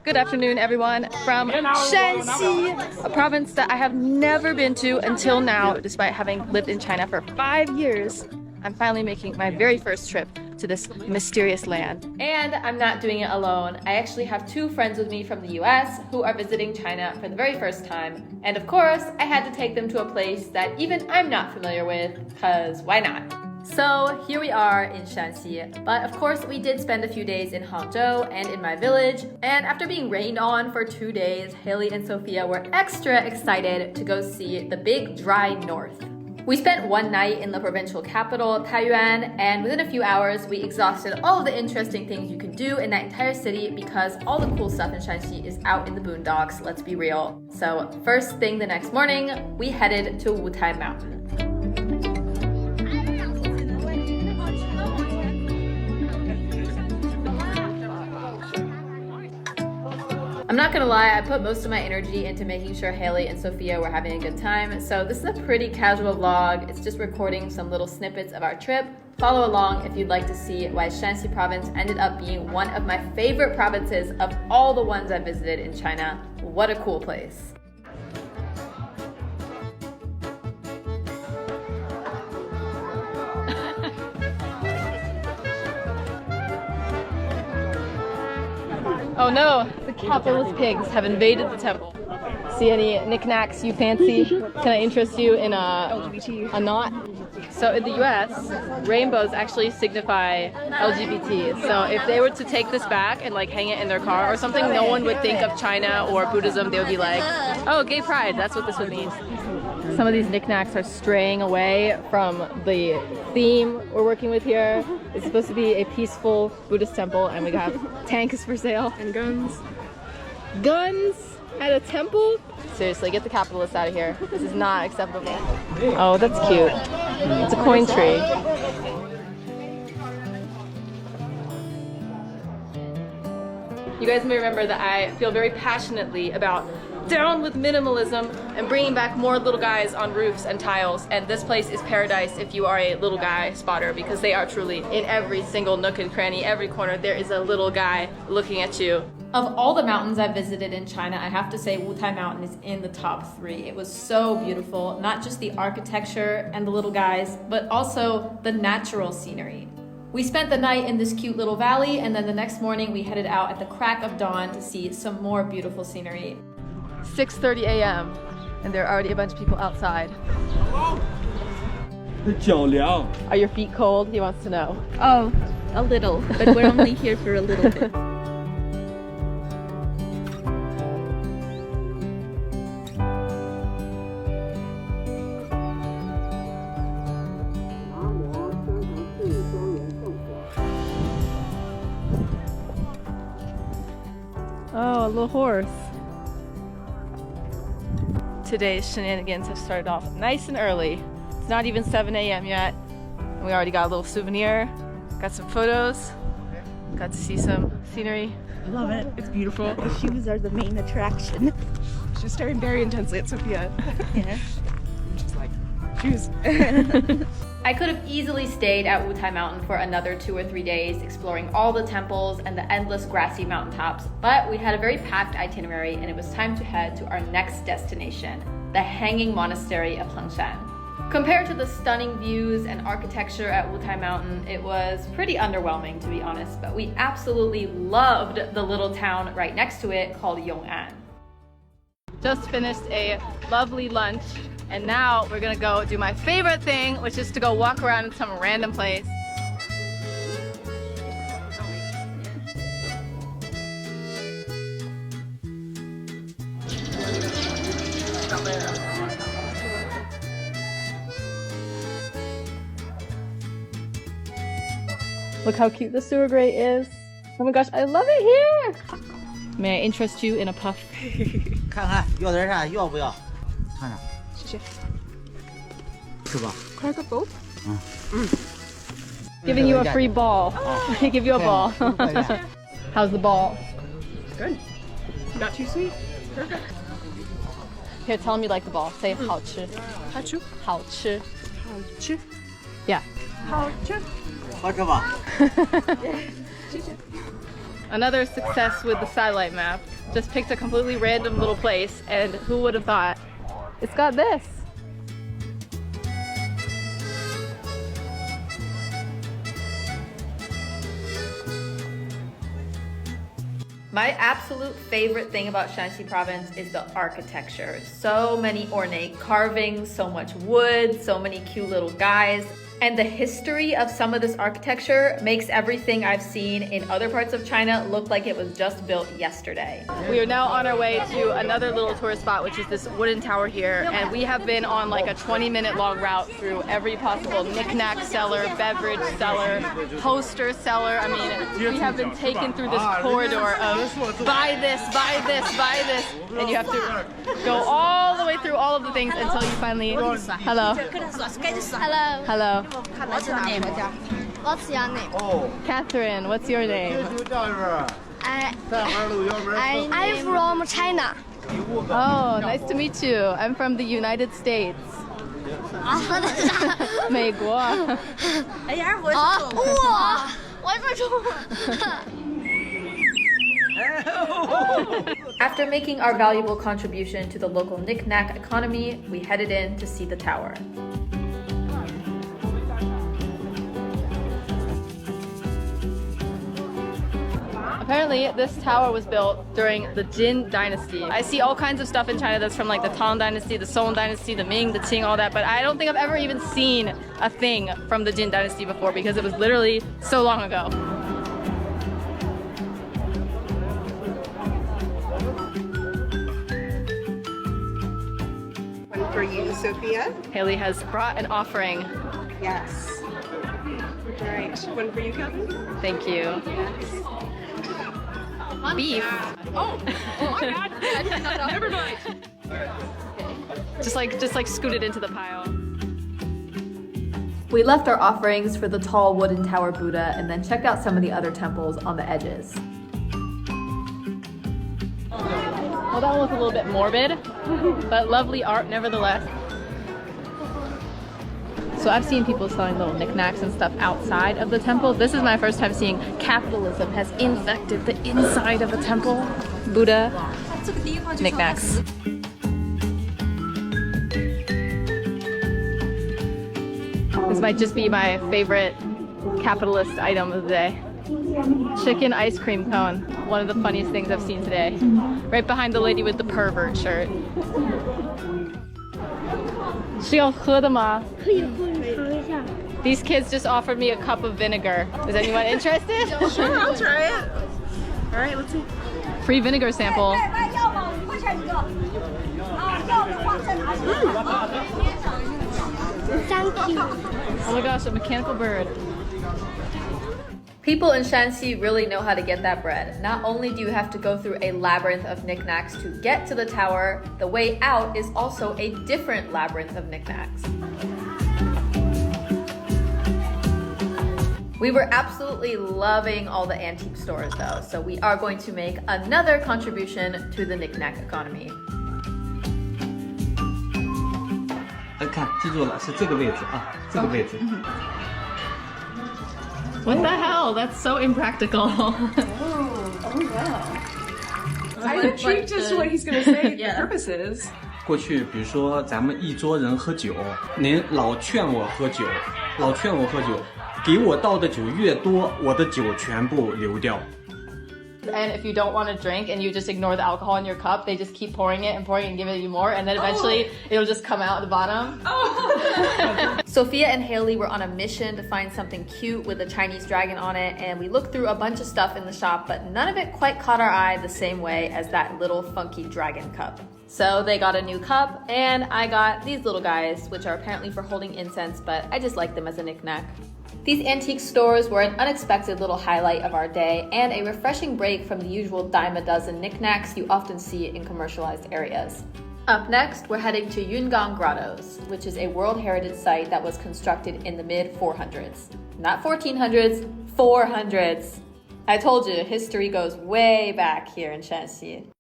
Good afternoon, everyone, from Shanxi, a province that I have never been to until now, despite having lived in China for 5 years. I'm finally making my very first trip to this mysterious land. And I'm not doing it alone. I actually have 2 friends with me from the US who are visiting China for the very first time. And of course, I had to take them to a place that even I'm not familiar with, because why not? So here we are in Shanxi, but of course we did spend a few days in Hangzhou and in my village, and after being rained on for 2 days, Haley and Sophia were extra excited to go see the big dry north. We spent 1 night in the provincial capital, Taiyuan, and within a few hours we exhausted all of the interesting things you can do in that entire city because all the cool stuff in Shanxi is out in the boondocks, let's be real. So first thing the next morning, we headed to Wutai Mountain. I'm not gonna lie, I put most of my energy into making sure Haley and Sophia were having a good time, so this is a pretty casual vlog. It's just recording some little snippets of our trip. Follow along if you'd like to see why Shanxi province ended up being one of my favorite provinces of all the ones I visited in China. What a cool place. Oh no, the capitalist pigs have invaded the temple. See any knickknacks you fancy? Can I interest you in a knot? So in the US, rainbows actually signify LGBT. So if they were to take this back and like hang it in their car or something, no one would think of China or Buddhism. They would be like, oh, gay pride, that's what this would mean. Some of these knickknacks are straying away from the theme we're working with here. It's supposed to be a peaceful Buddhist temple, and we got tanks for sale. And guns. Guns at a temple? Seriously, get the capitalists out of here. This is not acceptable. Oh, that's cute. It's a coin tree. You guys may remember that I feel very passionately about down with minimalism and bringing back more little guys on roofs and tiles, and this place is paradise if you are a little guy spotter, because they are truly in every single nook and cranny, every corner there is a little guy looking at you. Of all the mountains I've visited in China, I have to say Wutai Mountain is in the top 3. It was so beautiful, not just the architecture and the little guys, but also the natural scenery. We spent the night in this cute little valley, and then the next morning we headed out at the crack of dawn to see some more beautiful scenery. 6:30 a.m. and there are already a bunch of people outside. Are your feet cold? He wants to know. Oh, a little, but we're only here for a little bit. Oh, a little horse. Today's shenanigans have started off nice and early. It's not even 7 a.m. yet. And we already got a little souvenir, got some photos, got to see some scenery. I love it. It's beautiful. The shoes are the main attraction. She's staring very intensely at Sophia. Yeah. She's like, shoes. I could have easily stayed at Wutai Mountain for another 2 or 3 days, exploring all the temples and the endless grassy mountaintops, but we had a very packed itinerary and it was time to head to our next destination, the Hanging Monastery of Hengshan. Compared to the stunning views and architecture at Wutai Mountain, it was pretty underwhelming, to be honest, but we absolutely loved the little town right next to it called Yong'an. Just finished a lovely lunch. And now we're gonna go do my favorite thing, which is to go walk around in some random place. Look how cute the sewer grate is. Oh my gosh, I love it here! May I interest you in a puff? 看看要点啥，要不要？看看。 both? Giving you a free ball. I give you a ball. How's the ball? Good. Not too sweet. Perfect. Here, tell him you like the ball. Say 好吃. 好吃. 好吃. 好吃. Yeah. 好吃. 喝着吧。谢谢. Another success with the satellite map. Just picked a completely random little place, and who would have thought? It's got this. My absolute favorite thing about Shanxi province is the architecture. So many ornate carvings, so much wood, so many cute little guys. And the history of some of this architecture makes everything I've seen in other parts of China look like it was just built yesterday. We are now on our way to another little tourist spot, which is this wooden tower here. And we have been on like a 20-minute long route through every possible knick-knack seller, beverage seller, poster seller. I mean, we have been taken through this corridor of buy this, buy this, buy this. And you have to go all the way through all of the things until you finally, hello. Hello. Hello. What's your name? What's your name? Catherine, what's your name? I'm from China. Oh, nice to meet you. I'm from the United States. 美国。哎呀，我是中文。哇，我是中文。 After making our valuable contribution to the local knick-knack economy, we headed in to see the tower. Apparently, this tower was built during the Jin dynasty. I see all kinds of stuff in China that's from like the Tang dynasty, the Song dynasty, the Ming, the Qing, all that, but I don't think I've ever even seen a thing from the Jin dynasty before because it was literally so long ago. One for you, Sophia. Haley has brought an offering. Yes. All right. One for you, Kevin. Thank you. Beef. Oh my God. Never mind. Just like scoot it into the pile. We left our offerings for the tall wooden tower Buddha and then checked out some of the other temples on the edges. Well, that one was a little bit morbid, but lovely art nevertheless. So I've seen people selling little knickknacks and stuff outside of the temple. This is my first time seeing capitalism has infected the inside of a temple. Buddha knickknacks. This might just be my favorite capitalist item of the day. Chicken ice cream cone. One of the funniest things I've seen today. Right behind the lady with the pervert shirt. 是要喝的吗？ These kids just offered me a cup of vinegar. Is anyone interested? Sure, I'll try it. All right, let's see. Free vinegar sample. Thank you. Oh my gosh, a mechanical bird. People in Shanxi really know how to get that bread. Not only do you have to go through a labyrinth of knickknacks to get to the tower, the way out is also a different labyrinth of knickknacks. We were absolutely loving all the antique stores though, so we are going to make another contribution to the knickknack economy. 看，记住了，是这个位置啊，这个位置。 What the hell? That's so impractical. I'm intrigued as to what he's going to say the purpose is. 过去，比如说咱们一桌人喝酒，您老劝我喝酒，老劝我喝酒，给我倒的酒越多，我的酒全部流掉。 And if you don't want to drink and you just ignore the alcohol in your cup, they just keep pouring it and pouring it and giving you more, and then eventually it'll just come out at the bottom. Sophia and Haley were on a mission to find something cute with a Chinese dragon on it, and we looked through a bunch of stuff in the shop, but none of it quite caught our eye the same way as that little funky dragon cup. So they got a new cup, and I got these little guys, which are apparently for holding incense, but I just like them as a knickknack. These antique stores were an unexpected little highlight of our day and a refreshing break from the usual dime a dozen knickknacks you often see in commercialized areas. Up next, we're heading to Yungang Grottos, which is a World Heritage Site that was constructed in the mid-400s. Not 1400s, 400s. I told you, history goes way back here in Shanxi.